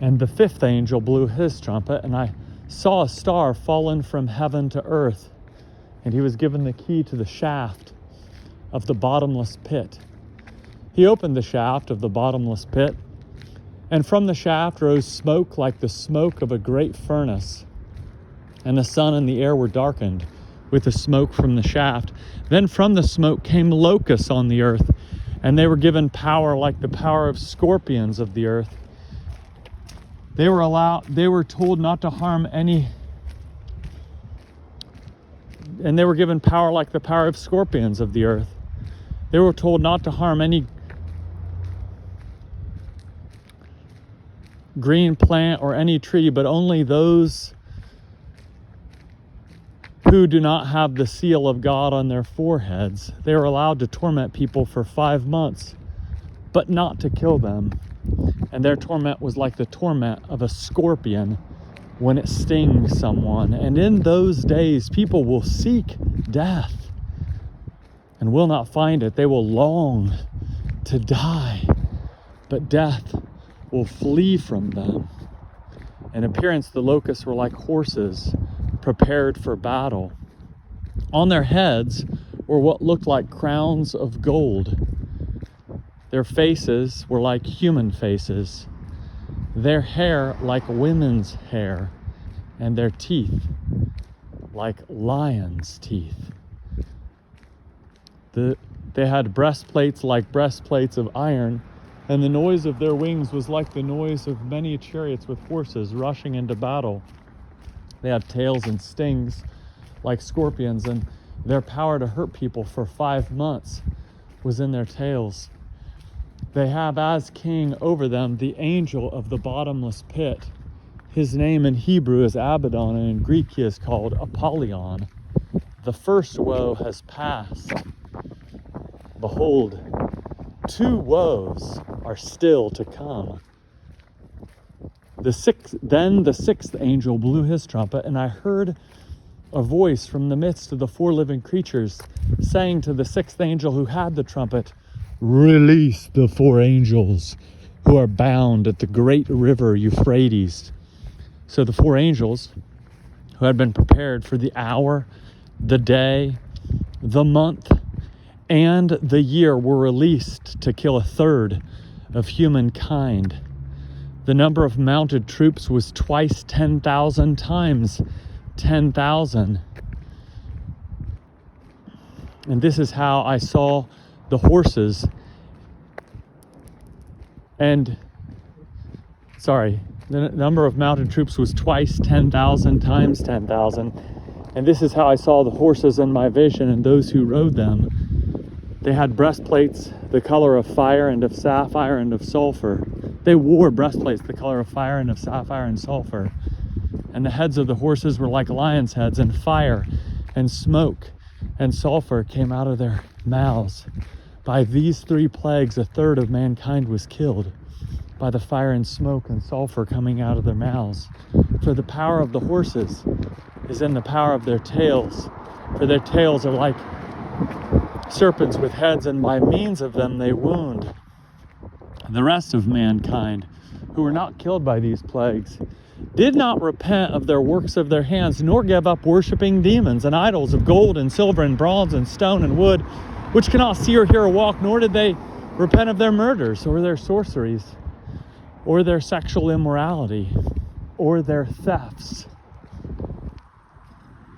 And the fifth angel blew his trumpet, and I saw a star fallen from heaven to earth, and he was given the key to the shaft of the bottomless pit. He opened the shaft of the bottomless pit, and from the shaft rose smoke like the smoke of a great furnace, and the sun and the air were darkened with the smoke from the shaft. Then from the smoke came locusts on the earth, and they were given power like the power of scorpions of the earth. They were told not to harm any, and they were given power like the power of scorpions of the earth. They were told not to harm any green plant or any tree, but only those who do not have the seal of God on their foreheads. They were allowed to torment people for 5 months, but not to kill them. And their torment was like the torment of a scorpion when it stings someone. And in those days, people will seek death and will not find it. They will long to die, but death will flee from them. In appearance, the locusts were like horses prepared for battle. On their heads were what looked like crowns of gold. Their faces were like human faces, their hair like women's hair, and their teeth like lions' teeth. They had breastplates like breastplates of iron, and the noise of their wings was like the noise of many chariots with horses rushing into battle. They had tails and stings like scorpions, and their power to hurt people for 5 months was in their tails. They have as king over them the angel of the bottomless pit. His name in Hebrew is Abaddon, and in Greek he is called Apollyon. The first woe has passed. Behold, 2 woes are still to come. Then the sixth angel blew his trumpet, and I heard a voice from the midst of the 4 living creatures saying to the sixth angel who had the trumpet, "Release the 4 angels who are bound at the great river Euphrates." So the 4 angels who had been prepared for the hour, the day, the month, and the year were released to kill 1/3 of humankind. The number of mounted troops was twice 10,000 times 10,000. And this is how I saw the horses the number of mounted troops was twice 10,000 times 10,000. And this is how I saw the horses in my vision and those who rode them. They had breastplates the color of fire and of sapphire and of sulfur. They wore breastplates the color of fire and of sapphire and sulfur. And the heads of the horses were like lions' heads, and fire and smoke and sulfur came out of their mouths. By these 3 plagues, 1/3 of mankind was killed, by the fire and smoke and sulfur coming out of their mouths. For the power of the horses is in the power of their tails, for their tails are like serpents with heads, and by means of them they wound. The rest of mankind, who were not killed by these plagues, did not repent of their works of their hands, nor give up worshiping demons and idols of gold and silver and bronze and stone and wood, which cannot see or hear or walk, nor did they repent of their murders or their sorceries or their sexual immorality or their thefts.